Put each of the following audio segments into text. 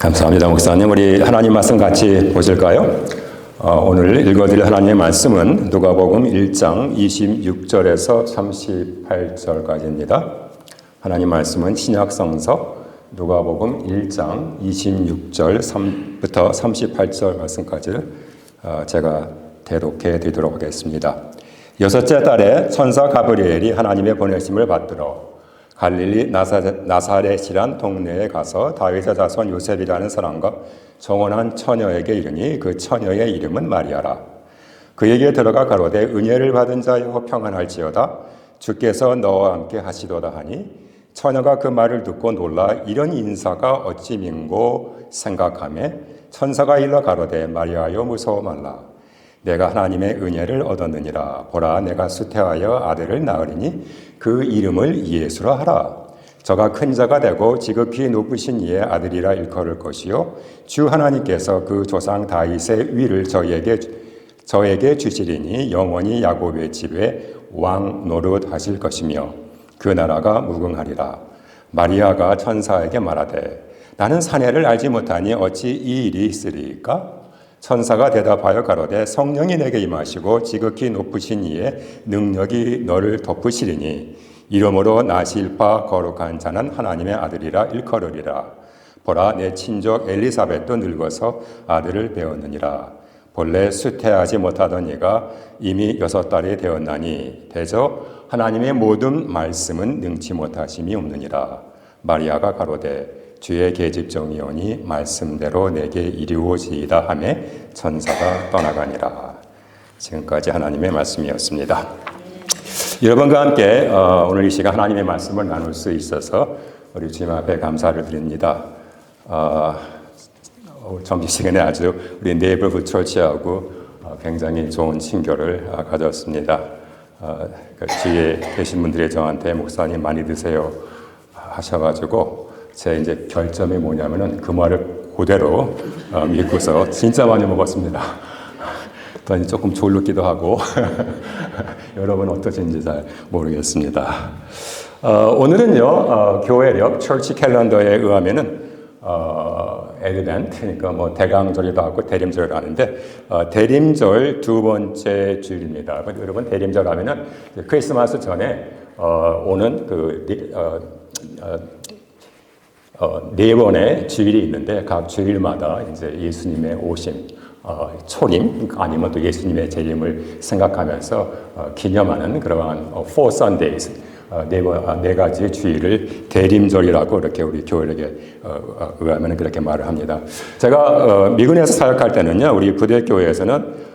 감사합니다, 목사님. 우리 하나님 말씀 같이 보실까요? 오늘 읽어드릴 하나님의 말씀은 누가복음 1장 26절에서 38절까지입니다. 하나님 말씀은 신약성서 누가복음 1장 26절부터 38절 말씀까지를 제가 대독해 드리도록 하겠습니다. 여섯째 달에 천사 가브리엘이 하나님의 보내심을 받들어 갈릴리 나사렛이란 동네에 가서 다윗의 자손 요셉이라는 사람과 정혼한 처녀에게 이르니 그 처녀의 이름은 마리아라. 그에게 들어가 가로되 은혜를 받은 자여 평안할지어다. 주께서 너와 함께 하시도다 하니 처녀가 그 말을 듣고 놀라 이런 인사가 어찌 민고 생각하매 천사가 일러 가로되 마리아여 무서워 말라. 내가 하나님의 은혜를 얻었느니라. 보라 내가 수태하여 아들을 낳으리니 그 이름을 예수라 하라. 저가 큰 자가 되고 지극히 높으신 이의 아들이라 일컬을 것이요 주 하나님께서 그 조상 다윗의 위를 저에게 주시리니 영원히 야곱의 집에 왕 노릇하실 것이며 그 나라가 무궁하리라. 마리아가 천사에게 말하되 나는 사내를 알지 못하니 어찌 이 일이 있으리까? 천사가 대답하여 가로되 성령이 내게 임하시고 지극히 높으신 이의 능력이 너를 덮으시리니 이러므로 나실 바 거룩한 자는 하나님의 아들이라 일컬으리라. 보라 내 친족 엘리사벳도 늙어서 아들을 배웠느니라. 본래 수태하지 못하던 이가 이미 6달이 되었나니 대저 하나님의 모든 말씀은 능치 못하심이 없느니라. 마리아가 가로되 주의 계집종이오니 말씀대로 내게 이루어지이다 하며 천사가 떠나가니라. 지금까지 하나님의 말씀이었습니다. 여러분과 함께 오늘 이 시간 하나님의 말씀을 나눌 수 있어서 우리 주님 앞에 감사를 드립니다. 점심시간에 아주 우리 네이버브 처치하고 굉장히 좋은 친교를 가졌습니다. 주위에 계신 분들이 저한테 목사님 많이 드세요 하셔가지고 제 이제 결점이 뭐냐면은 그 말을 그대로 믿고서 진짜 많이 먹었습니다. 또 조금 졸르기도 하고 여러분 어떠신지 잘 모르겠습니다. 오늘은요 교회력 처치 캘린더에 의하면은 에드벤트 그러니까 뭐 대강절이도 하고 대림절을 하는데 대림절 두 번째 주일입니다. 여러분 대림절 하면은 크리스마스 전에 오는 네 번의 주일이 있는데 각 주일마다 이제 예수님의 오심, 초림 아니면 또 예수님의 재림을 생각하면서 기념하는 그러한 Four Sundays 네 가지 주일을 대림절이라고 이렇게 우리 교회에게 의하면 그렇게 말을 합니다. 제가 미군에서 사역할 때는요, 우리 부대교회에서는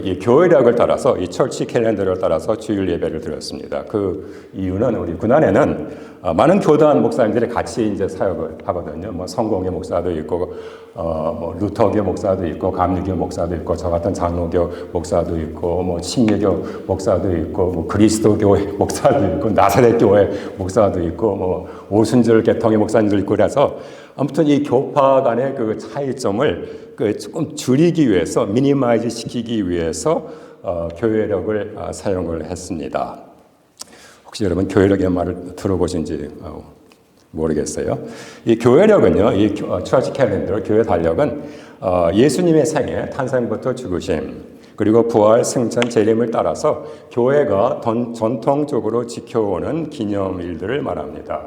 이 교회력을 따라서 이 철치 캘린더를 따라서 주일 예배를 드렸습니다. 그 이유는 우리 군안에는 많은 교단 목사님들이 같이 이제 사역을 하거든요. 뭐 성공회 목사도 있고, 뭐 루터교 목사도 있고, 감리교 목사도 있고, 저 같은 장로교 목사도 있고, 뭐 침례교 목사도 있고, 뭐 그리스도교 목사도 있고, 나사렛 교회 목사도 있고, 뭐 오순절 계통의 목사님도 있고 그래서 아무튼 이 교파 간의 그 차이점을 조금 줄이기 위해서 미니마이즈 시키기 위해서 교회력을 사용을 했습니다. 혹시 여러분 교회력의 말을 들어보신지 모르겠어요. 이 교회력은요, 이 처치 캘린더 교회 달력은 예수님의 생애, 탄생부터 죽으심, 그리고 부활, 승천, 재림을 따라서 교회가 전통적으로 지켜오는 기념일들을 말합니다.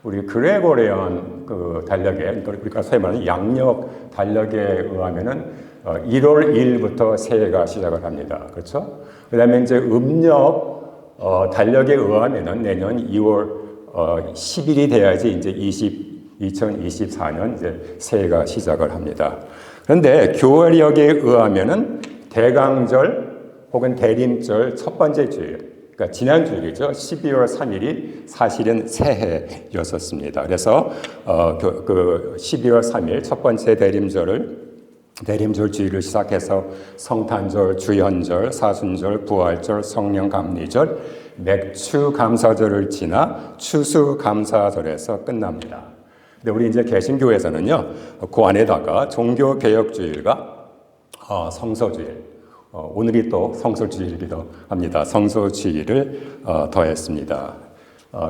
우리 그레고리안 그 달력에, 그러니까 소위 말하는 양력 달력에 의하면은 1월 1일부터 새해가 시작을 합니다. 그렇죠? 그다음에 이제 음력 달력에 의하면은 내년 2월 10일이 돼야지 이제 2024년 이제 새해가 시작을 합니다. 그런데 교회력에 의하면은 대강절 혹은 대림절 첫 번째 주일, 그러니까 지난 주일이죠. 12월 3일이 사실은 새해였었습니다. 그래서 그 12월 3일 첫 번째 대림절 주일을 시작해서 성탄절, 주현절, 사순절, 부활절, 성령감리절, 맥추감사절을 지나 추수감사절에서 끝납니다. 근데 우리 이제 개신교에서는요, 그 안에다가 종교개혁주일과 성서주일, 오늘이 또 성서주일이기도 합니다. 성서주일을 더했습니다.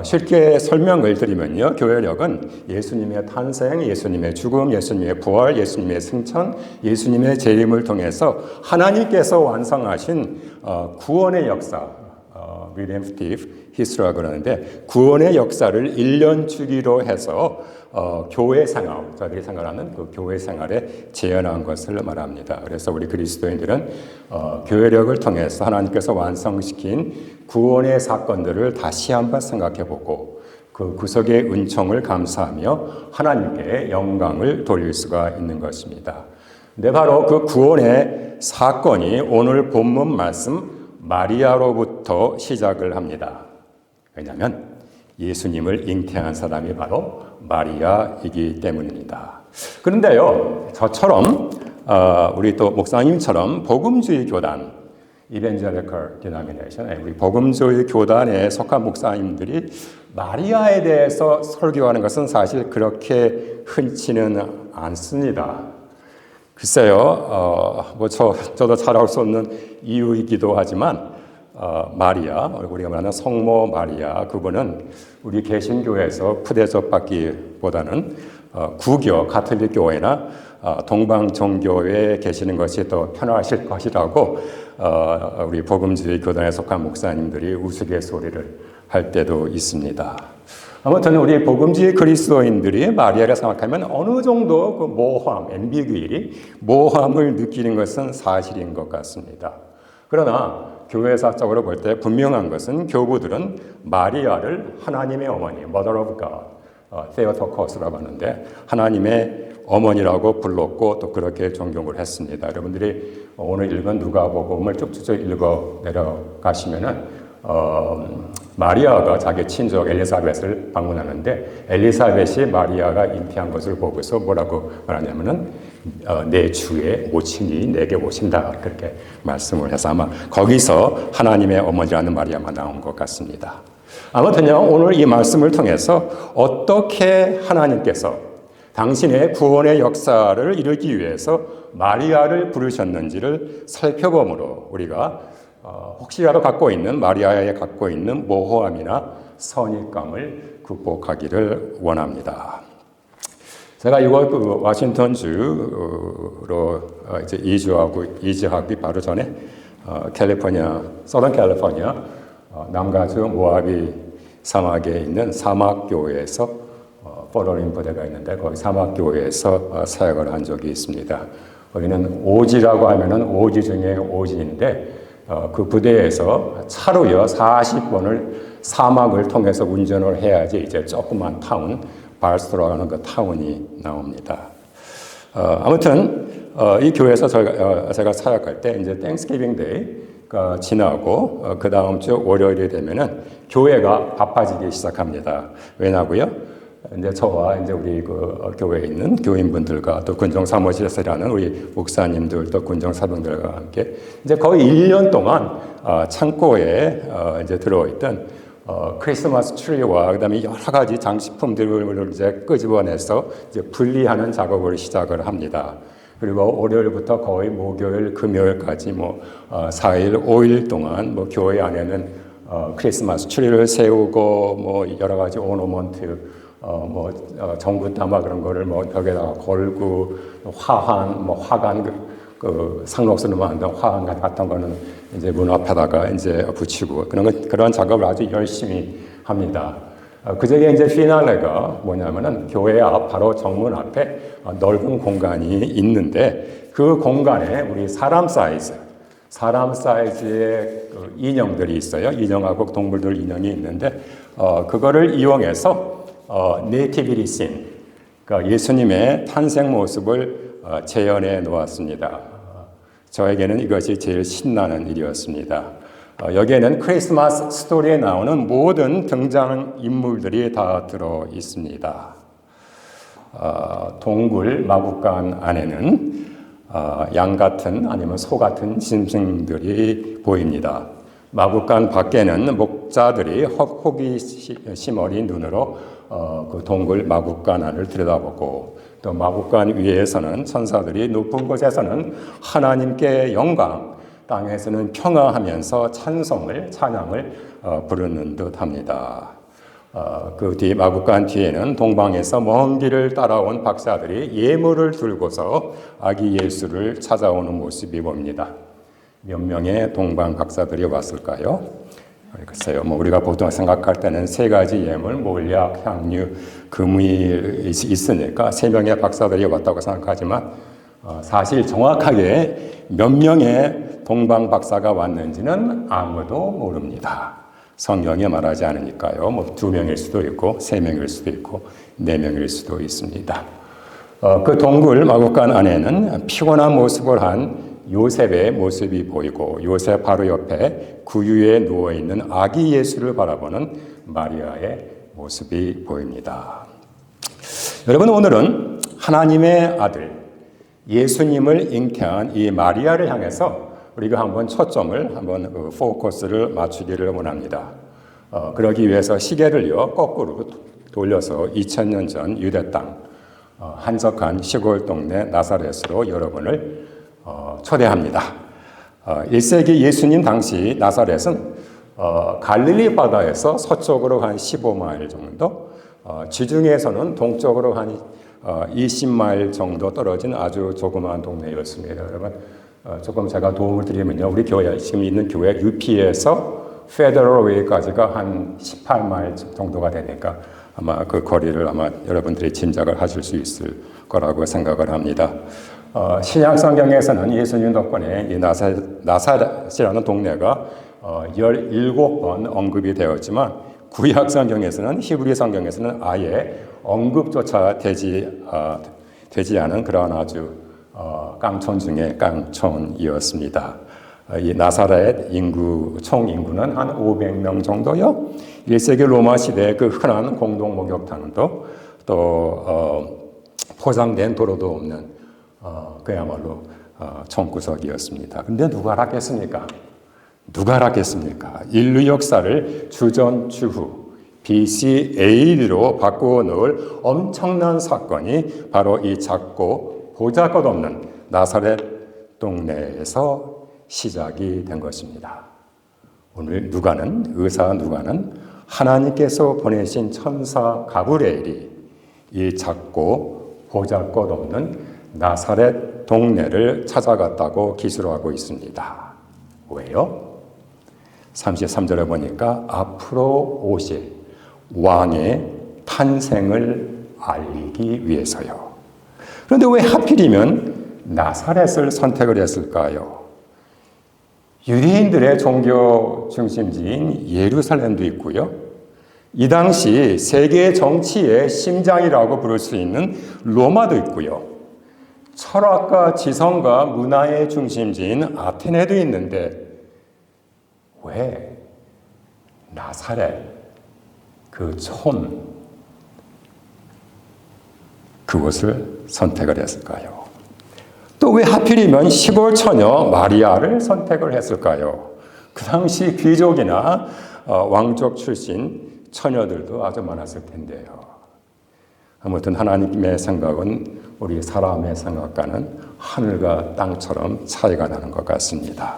쉽게 설명을 드리면요. 교회력은 예수님의 탄생, 예수님의 죽음, 예수님의 부활, 예수님의 승천, 예수님의 재림을 통해서 하나님께서 완성하신 구원의 역사, redemptive history라고 그러는데 구원의 역사를 1년 주기로 해서 교회 생활, 저희들이 생활하는 그 교회 생활에 재현한 것을 말합니다. 그래서 우리 그리스도인들은 교회력을 통해서 하나님께서 완성시킨 구원의 사건들을 다시 한번 생각해보고 그 구속의 은총을 감사하며 하나님께 영광을 돌릴 수가 있는 것입니다. 근데 바로 그 구원의 사건이 오늘 본문 말씀 마리아로부터 시작을 합니다. 왜냐하면 예수님을 잉태한 사람이 바로 마리아이기 때문입니다. 그런데요, 저처럼 우리 또 목사님처럼 복음주의 교단, Evangelical Denomination, 우리 복음주의 교단에 속한 목사님들이 마리아에 대해서 설교하는 것은 사실 그렇게 흔치는 않습니다. 글쎄요, 저도 잘할 수 없는 이유이기도 하지만, 마리아, 우리가 말하는 성모 마리아, 그분은 우리 개신교에서 푸대접받기보다는 구교, 가톨릭 교회나 동방 종교에 계시는 것이 더 편하실 것이라고 우리 복음주의 교단에 속한 목사님들이 우스갯소리를 할 때도 있습니다. 아무튼 우리 복음주의 그리스도인들이 마리아를 생각하면 어느 정도 그 모함, 모함을 느끼는 것은 사실인 것 같습니다. 그러나 교회사적으로 볼 때 분명한 것은 교부들은 마리아를 하나님의 어머니, Mother of God, Theotokos라고 하는데 하나님의 어머니라고 불렀고 또 그렇게 존경을 했습니다. 여러분들이 오늘 읽은 누가복음을 쭉쭉 읽어 내려가시면은 마리아가 자기 친족 엘리사벳을 방문하는데 엘리사벳이 마리아가 잉태한 것을 보고서 뭐라고 말하냐면은 내 주의 모친이 내게 오신다 그렇게 말씀을 해서 아마 거기서 하나님의 어머니라는 마리아만 나온 것 같습니다. 아무튼요 오늘 이 말씀을 통해서 어떻게 하나님께서 당신의 구원의 역사를 이루기 위해서 마리아를 부르셨는지를 살펴보므로 우리가 혹시라도 마리아에 갖고 있는 모호함이나 선입감을 극복하기를 원합니다. 제가 이거 워싱턴주로 이제 이주하기 바로 전에 서던 캘리포니아 남가주 모하비 사막에 있는 사막교회에서 포로림포대가 있는데 거기 사막교회에서 사역을 한 적이 있습니다. 거기는 오지라고 하면은 오지 중에 오지인데 그 부대에서 차로요 40번을 사막을 통해서 운전을 해야지 이제 조그만 타운 발스토라는 그 타운이 나옵니다. 아무튼 이 교회에서 제가 사역할 때 이제 땡스기빙 데이가 지나고 그 다음 주 월요일이 되면은 교회가 바빠지기 시작합니다. 왜냐고요? 이제 저와 이제 우리 그 교회에 있는 교인분들과 또 군정 사무실에서 일하는 우리 목사님들 또 군정 사병들과 함께 이제 거의 1년 동안 창고에 이제 들어있던 크리스마스 트리와 그다음에 여러 가지 장식품들을 이제 끄집어내서 이제 분리하는 작업을 시작을 합니다. 그리고 월요일부터 거의 목요일, 금요일까지 4일, 5일 동안 교회 안에는 크리스마스 트리를 세우고 여러 가지 오너먼트 전구담화 그런 거를 벽에다가 걸고 화관 상록수로 만든 화관 같은 거는 이제 문 앞에다가 이제 붙이고 그런 작업을 아주 열심히 합니다. 그저께 이제 피날레가 뭐냐면은 교회 앞 바로 정문 앞에 넓은 공간이 있는데 그 공간에 우리 사람 사이즈의 인형들이 있어요. 인형하고 동물들 인형이 있는데 그거를 이용해서 네이티비티 씬, 그러니까 예수님의 탄생 모습을 재현해 놓았습니다. 저에게는 이것이 제일 신나는 일이었습니다. 여기에는 크리스마스 스토리에 나오는 모든 등장 인물들이 다 들어 있습니다. 동굴 마구간 안에는 양 같은 아니면 소 같은 짐승들이 보입니다. 마구간 밖에는 목자들이 호기심 어린 눈으로 그 동굴 마구간 안을 들여다보고 또 마구간 위에서는 천사들이 높은 곳에서는 하나님께 영광, 땅에서는 평화하면서 찬양을 부르는 듯합니다. 그 뒤 마구간 뒤에는 동방에서 먼 길을 따라온 박사들이 예물을 들고서 아기 예수를 찾아오는 모습이 보입니다. 몇 명의 동방 박사들이 왔을까요? 글쎄요, 우리가 보통 생각할 때는 세 가지 예물, 몰약, 향유, 금이 있으니까 세 명의 박사들이 왔다고 생각하지만 사실 정확하게 몇 명의 동방 박사가 왔는지는 아무도 모릅니다. 성경이 말하지 않으니까요. 2명일 수도 있고 3명일 수도 있고 4명일 수도 있습니다. 그 동굴 마구간 안에는 피곤한 모습을 한 요셉의 모습이 보이고 요셉 바로 옆에 구유에 누워있는 아기 예수를 바라보는 마리아의 모습이 보입니다. 여러분, 오늘은 하나님의 아들 예수님을 잉태한 이 마리아를 향해서 우리가 한번 초점을 한번 포커스를 맞추기를 원합니다. 그러기 위해서 시계를요 거꾸로 돌려서 2000년 전 유대 땅 한적한 시골 동네 나사렛으로 여러분을 초대합니다. 1세기 예수님 당시 나사렛은 갈릴리 바다에서 서쪽으로 한 15마일 정도, 지중해에서는 동쪽으로 한 20마일 정도 떨어진 아주 조그마한 동네였습니다. 여러분, 조금 제가 도움을 드리면요, 우리 교회 지금 있는 교회 UP에서 페더럴 웨이까지가 한 18마일 정도가 되니까 아마 그 거리를 아마 여러분들이 짐작을 하실 수 있을 거라고 생각을 합니다. 신약 성경에서는 예수님 덕분에 이 나사렛이라는 동네가 17번 언급이 되었지만 구약 성경에서는 히브리 성경에서는 아예 언급조차 되지 않은 그런 아주 깡촌 중에 깡촌이었습니다. 이 나사렛 총 인구는 한 500명 정도요. 1세기 로마 시대의 그 흔한 공동 목욕탕도 또 포장된 도로도 없는 그야말로 총구석이었습니다. 근데 누가 알았겠습니까? 인류 역사를 주전주후 BC AD로 바꾸어 놓을 엄청난 사건이 바로 이 작고 보잘것없는 나사렛 동네에서 시작이 된 것입니다. 오늘 의사 누가는 하나님께서 보내신 천사 가브리엘이 이 작고 보잘것없는 나사렛 동네를 찾아갔다고 기술하고 있습니다. 왜요? 33절에 보니까 앞으로 오실 왕의 탄생을 알리기 위해서요. 그런데 왜 하필이면 나사렛을 선택을 했을까요? 유대인들의 종교 중심지인 예루살렘도 있고요. 이 당시 세계 정치의 심장이라고 부를 수 있는 로마도 있고요. 철학과 지성과 문화의 중심지인 아테네도 있는데 왜 나사렛 그곳을 선택을 했을까요? 또 왜 하필이면 시골 처녀 마리아를 선택을 했을까요? 그 당시 귀족이나 왕족 출신 처녀들도 아주 많았을 텐데요. 아무튼 하나님의 생각은 우리 사람의 생각과는 하늘과 땅처럼 차이가 나는 것 같습니다.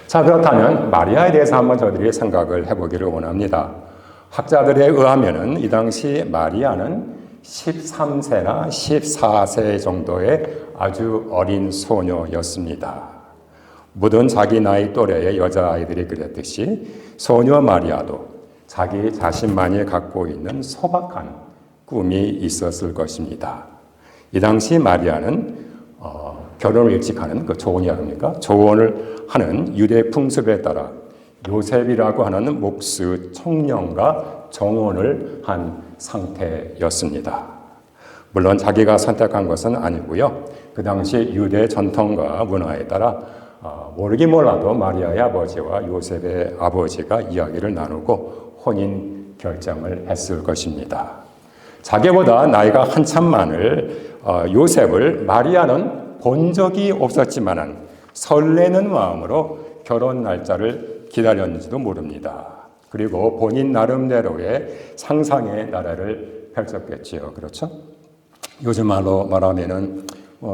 자, 그렇다면 마리아에 대해서 한번 저희들이 생각을 해보기를 원합니다. 학자들에 의하면은 이 당시 마리아는 13세나 14세 정도의 아주 어린 소녀였습니다. 모든 자기 나이 또래의 여자아이들이 그랬듯이 소녀 마리아도 자기 자신만이 갖고 있는 소박한 꿈이 있었을 것입니다. 이 당시 마리아는 결혼을 일찍 하는 조혼이 아닙니까? 조혼을 하는 유대 풍습에 따라 요셉이라고 하는 목수 청년과 정혼을 한 상태였습니다. 물론 자기가 선택한 것은 아니고요. 그 당시 유대 전통과 문화에 따라 모르긴 몰라도 마리아의 아버지와 요셉의 아버지가 이야기를 나누고 혼인 결정을 했을 것입니다. 자기보다 나이가 한참 많을 요셉을 마리아는 본 적이 없었지만은 설레는 마음으로 결혼 날짜를 기다렸는지도 모릅니다. 그리고 본인 나름대로의 상상의 나라를 펼쳤겠지요. 그렇죠? 요즘 말로 말하면은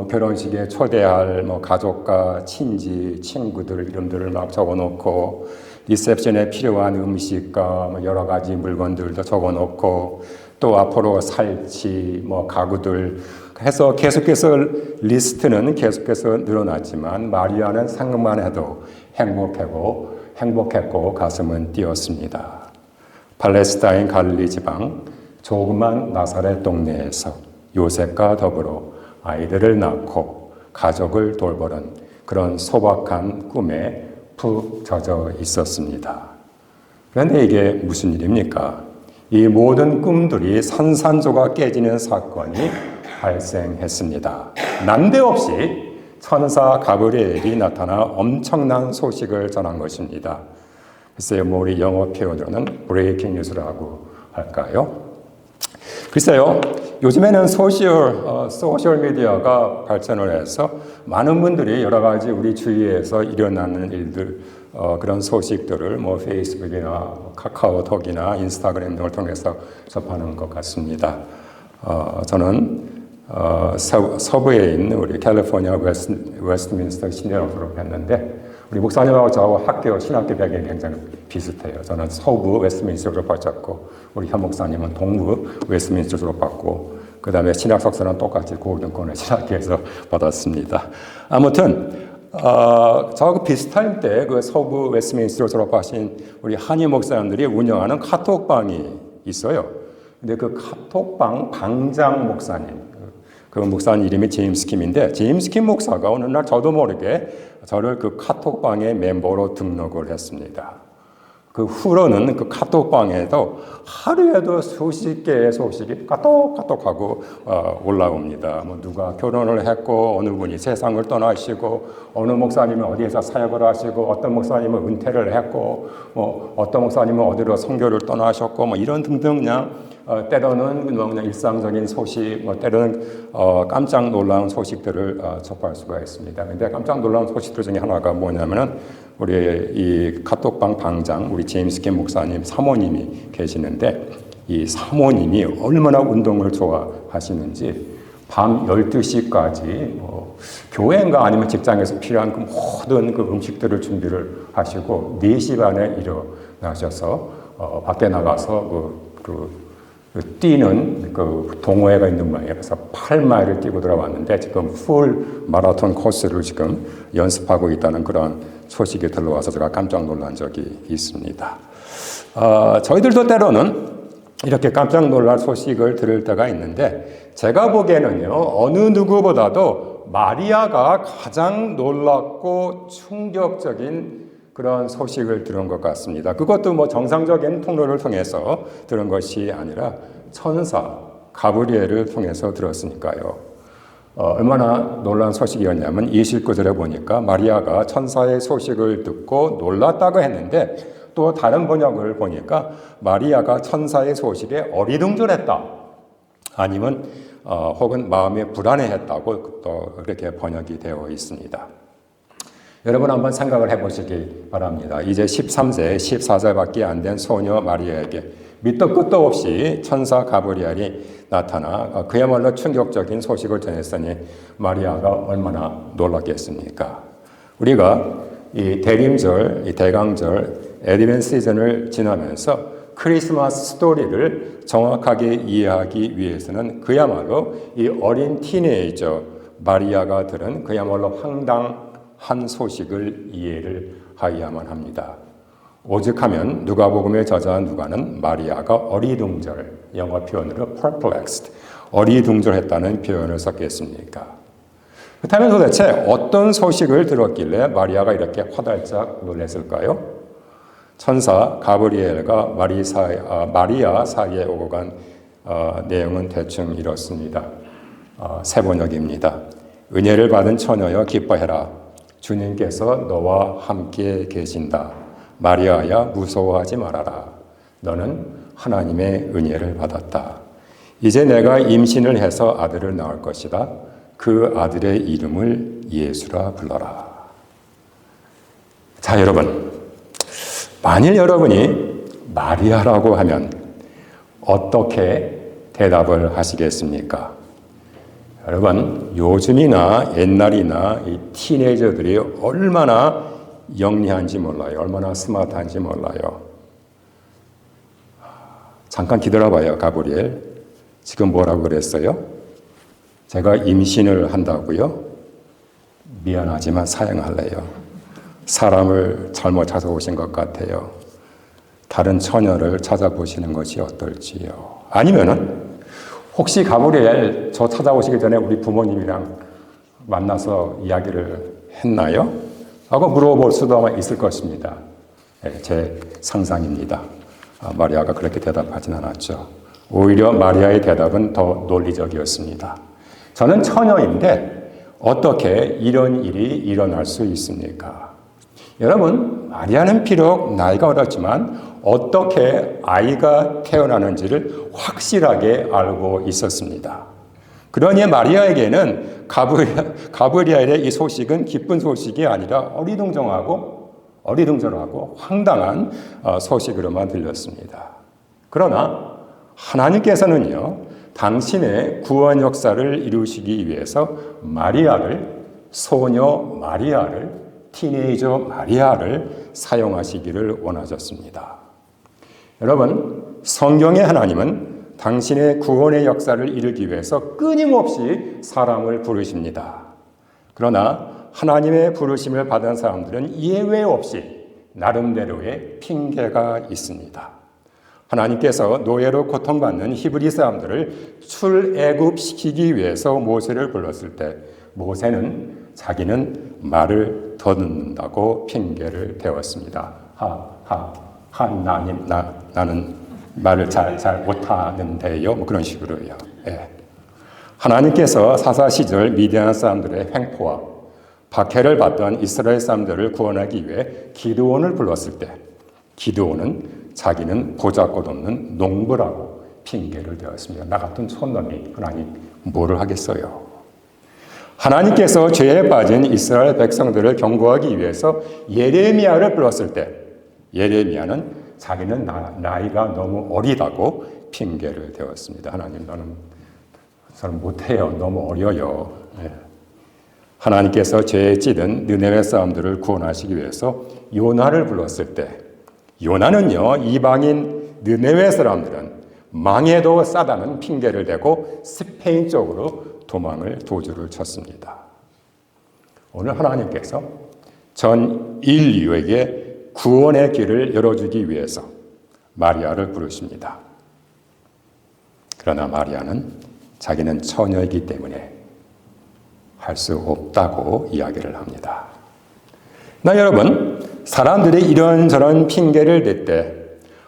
결혼식에 초대할 가족과 친지, 친구들 이름들을 막 적어놓고 리셉션에 필요한 음식과 뭐 여러 가지 물건들도 적어놓고 또 앞으로 살치, 뭐 가구들 해서 계속해서 리스트는 계속해서 늘어났지만 마리아는 생각만 해도 행복했고 가슴은 뛰었습니다. 팔레스타인 갈릴리 지방 조그만 나사렛 동네에서 요셉과 더불어 아이들을 낳고 가족을 돌보는 그런 소박한 꿈에 푹 젖어 있었습니다. 그런데 이게 무슨 일입니까? 이 모든 꿈들이 산산조각 깨지는 사건이 발생했습니다. 난데없이 천사 가브리엘이 나타나 엄청난 소식을 전한 것입니다. 글쎄요, 뭐 우리 영어 표현으로는 브레이킹 뉴스라고 할까요? 글쎄요, 요즘에는 소셜 미디어가 발전을 해서 많은 분들이 여러 가지 우리 주위에서 일어나는 일들, 그런 소식들을 뭐 페이스북이나 카카오톡이나 인스타그램 등을 통해서 접하는 것 같습니다. 저는 서부에 있는 우리 캘리포니아 웨스트민스터 신대학교 졸업했는데 우리 목사님하고 저하고 신학교 배경이 굉장히 비슷해요. 저는 서부 웨스트민스터 졸업하셨고 우리 현 목사님은 동부 웨스트민스터 졸업받고 그 다음에 신학 석사는 똑같이 고등권의 신학교에서 받았습니다. 아무튼 저하고 비슷할 때 그 서부 웨스트민스터 졸업하신 우리 한인 목사님들이 운영하는 카톡방이 있어요. 근데 그 카톡방 방장 목사님, 그 목사님 이름이 제임스 킴인데 제임스 킴 목사가 어느 날 저도 모르게 저를 그 카톡방의 멤버로 등록을 했습니다. 그 후로는 그 카톡방에도 하루에도 수십 개의 소식이 까똑까똑하고 올라옵니다. 뭐 누가 결혼을 했고 어느 분이 세상을 떠나시고 어느 목사님은 어디에서 사역을 하시고 어떤 목사님은 은퇴를 했고 뭐 어떤 목사님은 어디로 선교를 떠나셨고 뭐 이런 등등 그냥 때로는 그냥 일상적인 소식, 뭐 때로는 깜짝 놀라운 소식들을 접할 수가 있습니다. 근데 깜짝 놀라운 소식들 중에 하나가 뭐냐면은 우리 이 카톡방 방장 우리 제임스 킴 목사님 사모님이 계시는데 이 사모님이 얼마나 운동을 좋아하시는지 밤 12시까지 교회인가 아니면 직장에서 필요한 그 모든 그 음식들을 준비를 하시고 4시 반에 일어나셔서 밖에 나가서 뛰는 그 동호회가 있는 모양이에요. 그래서 8마일을 뛰고 들어왔는데 지금 풀 마라톤 코스를 지금 연습하고 있다는 그런 소식이 들러와서 제가 깜짝 놀란 적이 있습니다. 저희들도 때로는 이렇게 깜짝 놀랄 소식을 들을 때가 있는데 제가 보기에는요, 어느 누구보다도 마리아가 가장 놀랍고 충격적인 그런 소식을 들은 것 같습니다. 그것도 뭐 정상적인 통로를 통해서 들은 것이 아니라 천사 가브리엘을 통해서 들었으니까요. 얼마나 놀라운 소식이었냐면 29절에 보니까 마리아가 천사의 소식을 듣고 놀랐다고 했는데 또 다른 번역을 보니까 마리아가 천사의 소식에 어리둥절했다. 아니면 혹은 마음이 불안해했다고 또 이렇게 번역이 되어 있습니다. 여러분 한번 생각을 해보시기 바랍니다. 이제 13세, 14살밖에 안 된 소녀 마리아에게 밑도 끝도 없이 천사 가브리엘이 나타나 그야말로 충격적인 소식을 전했으니 마리아가 얼마나 놀랐겠습니까? 우리가 이 대림절, 이 대강절, 애드벤트 시즌을 지나면서 크리스마스 스토리를 정확하게 이해하기 위해서는 그야말로 이 어린 티네이저 마리아가 들은 그야말로 황당한 소식을 이해를 하여야만 합니다. 오죽하면 누가복음의 저자 누가는 마리아가 어리둥절, 영어 표현으로 perplexed, 어리둥절했다는 표현을 썼겠습니까? 그렇다면 도대체 어떤 소식을 들었길래 마리아가 이렇게 화들짝 놀랐을까요? 천사 가브리엘과 마리아 사이에 오고 간 내용은 대충 이렇습니다. 세 번역입니다. 은혜를 받은 처녀여 기뻐해라. 주님께서 너와 함께 계신다. 마리아야 무서워하지 말아라. 너는 하나님의 은혜를 받았다. 이제 내가 임신을 해서 아들을 낳을 것이다. 그 아들의 이름을 예수라 불러라. 자, 여러분. 만일 여러분이 마리아라고 하면 어떻게 대답을 하시겠습니까? 여러분, 요즘이나 옛날이나 이 티네이저들이 얼마나 영리한지 몰라요. 얼마나 스마트한지 몰라요. 잠깐 기다려봐요, 가브리엘. 지금 뭐라고 그랬어요? 제가 임신을 한다고요? 미안하지만 사양할래요. 사람을 잘못 찾아오신 것 같아요. 다른 처녀를 찾아보시는 것이 어떨지요. 아니면은 혹시 가브리엘 저 찾아오시기 전에 우리 부모님이랑 만나서 이야기를 했나요? 하고 물어볼 수도 아마 있을 것입니다. 제 상상입니다. 마리아가 그렇게 대답하진 않았죠. 오히려 마리아의 대답은 더 논리적이었습니다. 저는 처녀인데 어떻게 이런 일이 일어날 수 있습니까? 여러분, 마리아는 비록 나이가 어렸지만 어떻게 아이가 태어나는지를 확실하게 알고 있었습니다. 그러니 마리아에게는 가브리엘의 이 소식은 기쁜 소식이 아니라 어리둥절하고 황당한 소식으로만 들렸습니다. 그러나 하나님께서는요, 당신의 구원 역사를 이루시기 위해서 소녀 마리아를, 티네이저 마리아를 사용하시기를 원하셨습니다. 여러분, 성경의 하나님은 당신의 구원의 역사를 이루기 위해서 끊임없이 사람을 부르십니다. 그러나 하나님의 부르심을 받은 사람들은 예외 없이 나름대로의 핑계가 있습니다. 하나님께서 노예로 고통받는 히브리 사람들을 출애굽시키기 위해서 모세를 불렀을 때 모세는 자기는 말을 더듬는다고 핑계를 대었습니다. 하나님, 나는 말을 잘 못하는데요. 뭐 그런 식으로요. 예. 하나님께서 사사 시절 미디안 사람들의 횡포와 박해를 받던 이스라엘 사람들을 구원하기 위해 기드온을 불렀을 때 기드온은 자기는 보잘것없는 농부라고 핑계를 대었습니다. 나 같은 촌놈이 하나님 뭐를 하겠어요. 하나님께서 죄에 빠진 이스라엘 백성들을 경고하기 위해서 예레미야를 불렀을 때 예레미야는 자기는 나이가 너무 어리다고 핑계를 대었습니다. 하나님, 나는 잘 못해요. 너무 어려요. 네. 하나님께서 죄에 찌든 느네웨 사람들을 구원하시기 위해서 요나를 불렀을 때 요나는요, 이방인 느네웨 사람들은 망해도 싸다는 핑계를 대고 스페인 쪽으로 도주를 쳤습니다. 오늘 하나님께서 전 인류에게 구원의 길을 열어주기 위해서 마리아를 부르십니다. 그러나 마리아는 자기는 처녀이기 때문에 할 수 없다고 이야기를 합니다. 여러분, 사람들이 이런저런 핑계를 댈 때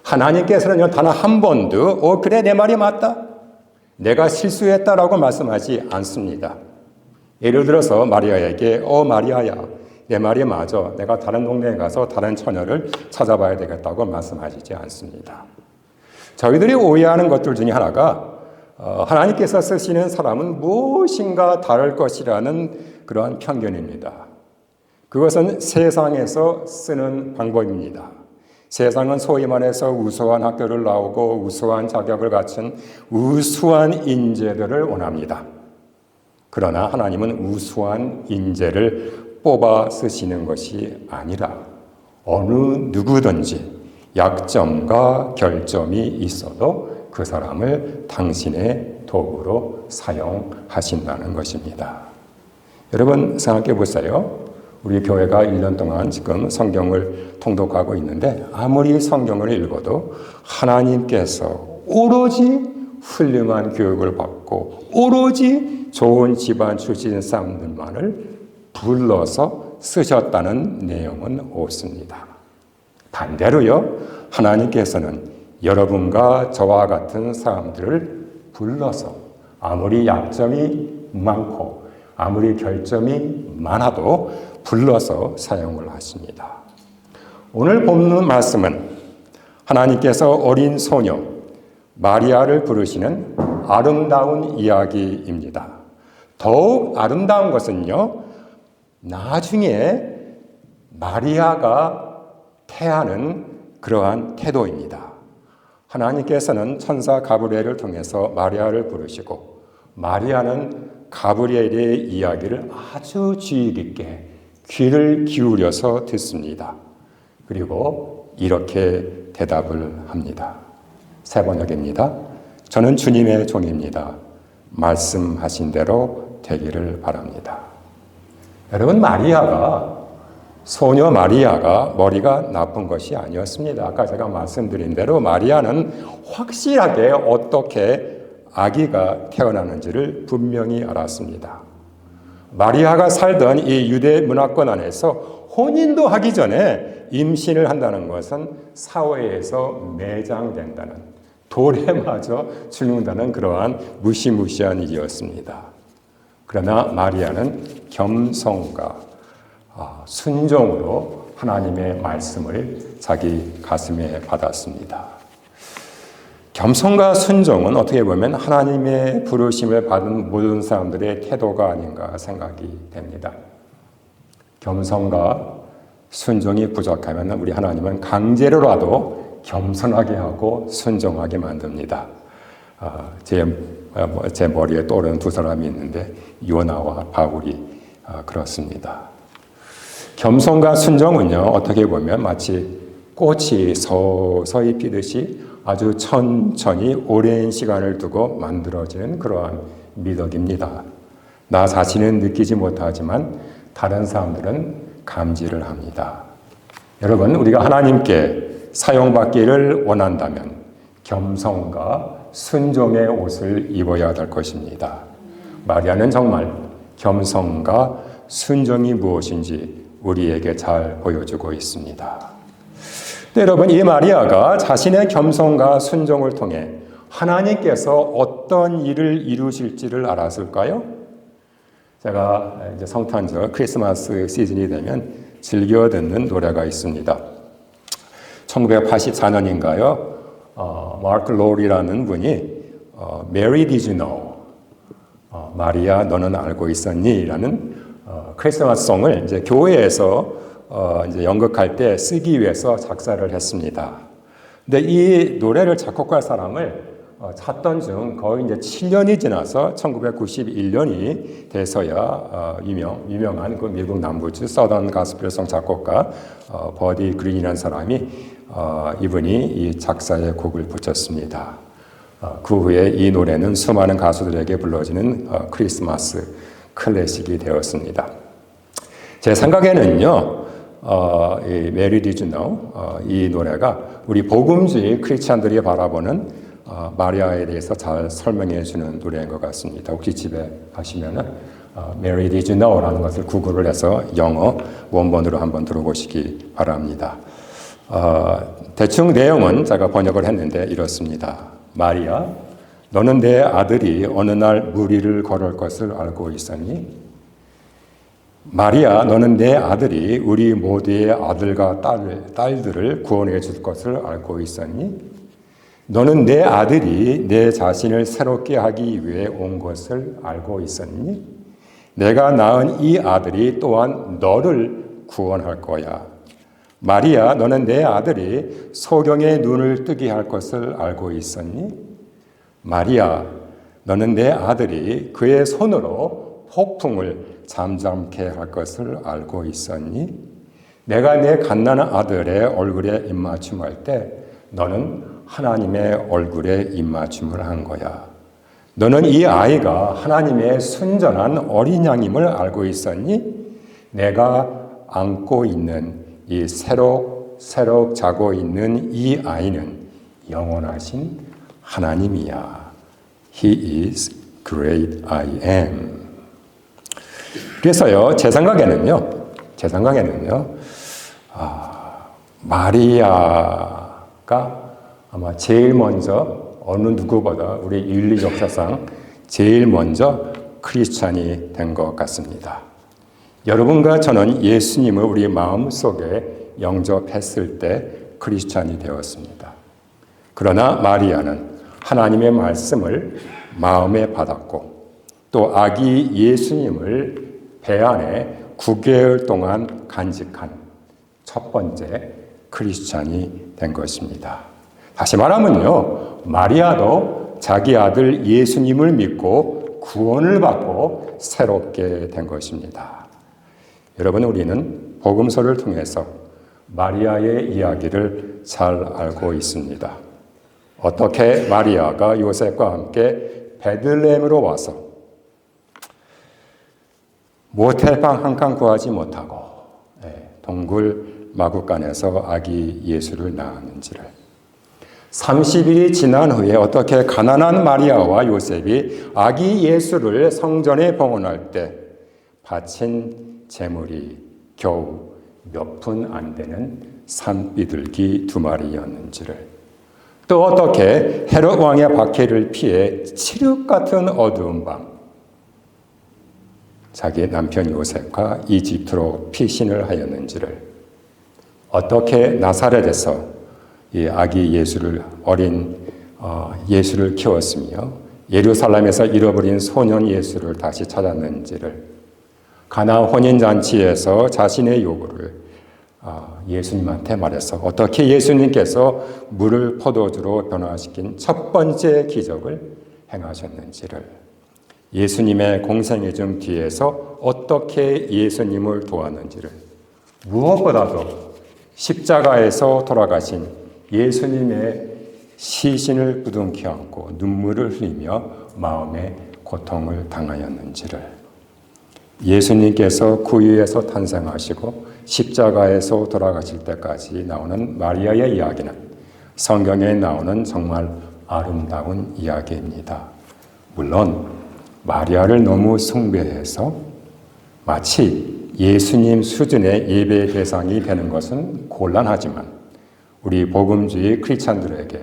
하나님께서는 단 한 번도 그래 내 말이 맞다. 내가 실수했다라고 말씀하지 않습니다. 예를 들어서 마리아에게 마리아야, 내 말이 맞아. 내가 다른 동네에 가서 다른 처녀를 찾아봐야 되겠다고 말씀하시지 않습니다. 저희들이 오해하는 것들 중에 하나가 하나님께서 쓰시는 사람은 무엇인가 다를 것이라는 그러한 편견입니다. 그것은 세상에서 쓰는 방법입니다. 세상은 소위 말해서 우수한 학교를 나오고 우수한 자격을 갖춘 우수한 인재들을 원합니다. 그러나 하나님은 우수한 인재를 뽑아 쓰시는 것이 아니라 어느 누구든지 약점과 결점이 있어도 그 사람을 당신의 도구로 사용하신다는 것입니다. 여러분 생각해 보세요. 우리 교회가 1년 동안 지금 성경을 통독하고 있는데 아무리 성경을 읽어도 하나님께서 오로지 훌륭한 교육을 받고 오로지 좋은 집안 출신 사람들만을 불러서 쓰셨다는 내용은 없습니다. 반대로요, 하나님께서는 여러분과 저와 같은 사람들을 불러서 아무리 약점이 많고 아무리 결점이 많아도 불러서 사용을 하십니다. 오늘 본문 말씀은 하나님께서 어린 소녀 마리아를 부르시는 아름다운 이야기입니다. 더욱 아름다운 것은요, 나중에 마리아가 태하는 그러한 태도입니다. 하나님께서는 천사 가브리엘을 통해서 마리아를 부르시고 마리아는 가브리엘의 이야기를 아주 주의 깊게 귀를 기울여서 듣습니다. 그리고 이렇게 대답을 합니다. 세 번역입니다. 저는 주님의 종입니다. 말씀하신 대로 되기를 바랍니다. 여러분, 소녀 마리아가 머리가 나쁜 것이 아니었습니다. 아까 제가 말씀드린 대로 마리아는 확실하게 어떻게 아기가 태어나는지를 분명히 알았습니다. 마리아가 살던 이 유대 문화권 안에서 혼인도 하기 전에 임신을 한다는 것은 사회에서 매장된다는, 돌에 맞아 죽는다는 그러한 무시무시한 일이었습니다. 그러나 마리아는 겸손과 순종으로 하나님의 말씀을 자기 가슴에 받았습니다. 겸손과 순종은 어떻게 보면 하나님의 부르심을 받은 모든 사람들의 태도가 아닌가 생각이 됩니다. 겸손과 순종이 부족하면 우리 하나님은 강제로라도 겸손하게 하고 순종하게 만듭니다. 제 머리에 떠오르는 두 사람이 있는데 요나와 바울이 그렇습니다. 겸손과 순종은요, 어떻게 보면 마치 꽃이 서서히 피듯이 아주 천천히 오랜 시간을 두고 만들어지는 그러한 미덕입니다. 나 자신은 느끼지 못하지만 다른 사람들은 감지를 합니다. 여러분, 우리가 하나님께 사용받기를 원한다면 겸손과 순종의 옷을 입어야 될 것입니다. 마리아는 정말 겸손과 순종이 무엇인지 우리에게 잘 보여주고 있습니다. 여러분, 이 마리아가 자신의 겸손과 순종을 통해 하나님께서 어떤 일을 이루실지를 알았을까요? 제가 이제 성탄절 크리스마스 시즌이 되면 즐겨 듣는 노래가 있습니다. 1984년인가요? 마크 로리라는 분이 Mary Did You Know? 마리아 너는 알고 있었니? 라는 크리스마스송을 이제 교회에서 이제 연극할 때 쓰기 위해서 작사를 했습니다. 근데 이 노래를 작곡할 사람을 찾던 중 거의 이제 7년이 지나서 1991년이 돼서야 유명한 그 미국 남부주 서던 가스펠송 작곡가 버디 그린이라는 사람이 이분이 이 작사에 곡을 붙였습니다. 그 후에 이 노래는 수많은 가수들에게 불러지는 크리스마스 클래식이 되었습니다. 제 생각에는요, 이 Mary Did You Know? 이 노래가 우리 복음주의 크리스찬들이 바라보는 마리아에 대해서 잘 설명해 주는 노래인 것 같습니다. 혹시 집에 가시면은 Mary Did You Know? 라는 것을 구글을 해서 영어 원본으로 한번 들어보시기 바랍니다. 대충 내용은 제가 번역을 했는데 이렇습니다. 마리아, 너는 내 아들이 어느 날 무리를 걸을 것을 알고 있었니? 마리아, 너는 내 아들이 우리 모두의 아들과 딸들을 구원해 줄 것을 알고 있었니? 너는 내 아들이 내 자신을 새롭게 하기 위해 온 것을 알고 있었니? 내가 낳은 이 아들이 또한 너를 구원할 거야. 마리아, 너는 내 아들이 소경의 눈을 뜨게 할 것을 알고 있었니? 마리아, 너는 내 아들이 그의 손으로 폭풍을 잠잠케 할 것을 알고 있었니? 내가 내 갓난한 아들의 얼굴에 입맞춤할 때 너는 하나님의 얼굴에 입맞춤을 한 거야. 너는 이 아이가 하나님의 순전한 어린 양임을 알고 있었니? 내가 안고 있는 이 새록 자고 있는 이 아이는 영원하신 하나님이야. He is great I am. 그래서요, 제 생각에는요, 마리아가 아마 제일 먼저 어느 누구보다 우리 인류 역사상 제일 먼저 크리스찬이 된 것 같습니다. 여러분과 저는 예수님을 우리 마음속에 영접했을 때 크리스찬이 되었습니다. 그러나 마리아는 하나님의 말씀을 마음에 받았고 또 아기 예수님을 배 안에 9개월 동안 간직한 첫 번째 크리스찬이 된 것입니다. 다시 말하면요, 마리아도 자기 아들 예수님을 믿고 구원을 받고 새롭게 된 것입니다. 여러분, 우리는 복음서를 통해서 마리아의 이야기를 잘 알고 있습니다. 어떻게 마리아가 요셉과 함께 베들레헴으로 와서 모텔방 한 칸 구하지 못하고 동굴 마구간에서 아기 예수를 낳았는지를, 30일이 지난 후에 어떻게 가난한 마리아와 요셉이 아기 예수를 성전에 봉헌할 때 바친 제물이 겨우 몇 푼 안 되는 산비둘기 2마리였는지를, 또 어떻게 헤롯 왕의 박해를 피해 칠흑 같은 어두운 밤 자기 남편 요셉과 이집트로 피신을 하였는지를, 어떻게 나사렛에서 이 아기 예수를 예수를 키웠으며 예루살렘에서 잃어버린 소년 예수를 다시 찾았는지를, 가나 혼인잔치에서 자신의 요구를 예수님한테 말해서 어떻게 예수님께서 물을 포도주로 변화시킨 첫 번째 기적을 행하셨는지를, 예수님의 공생애 중 뒤에서 어떻게 예수님을 도왔는지를, 무엇보다도 십자가에서 돌아가신 예수님의 시신을 부둥켜 안고 눈물을 흘리며 마음의 고통을 당하였는지를, 예수님께서 구유에서 탄생하시고 십자가에서 돌아가실 때까지 나오는 마리아의 이야기는 성경에 나오는 정말 아름다운 이야기입니다. 물론 마리아를 너무 숭배해서 마치 예수님 수준의 예배 대상이 되는 것은 곤란하지만, 우리 복음주의 크리스찬들에게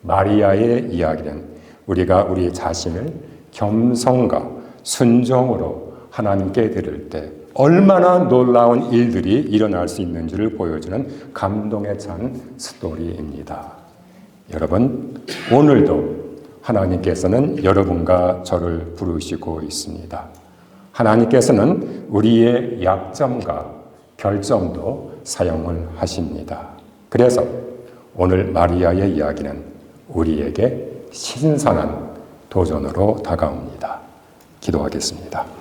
마리아의 이야기는 우리가 우리 자신을 겸손과 순종으로 하나님께 드릴 때 얼마나 놀라운 일들이 일어날 수 있는지를 보여주는 감동에 찬 스토리입니다. 여러분, 오늘도 하나님께서는 여러분과 저를 부르시고 있습니다. 하나님께서는 우리의 약점과 결점도 사용을 하십니다. 그래서 오늘 마리아의 이야기는 우리에게 신선한 도전으로 다가옵니다. 기도하겠습니다.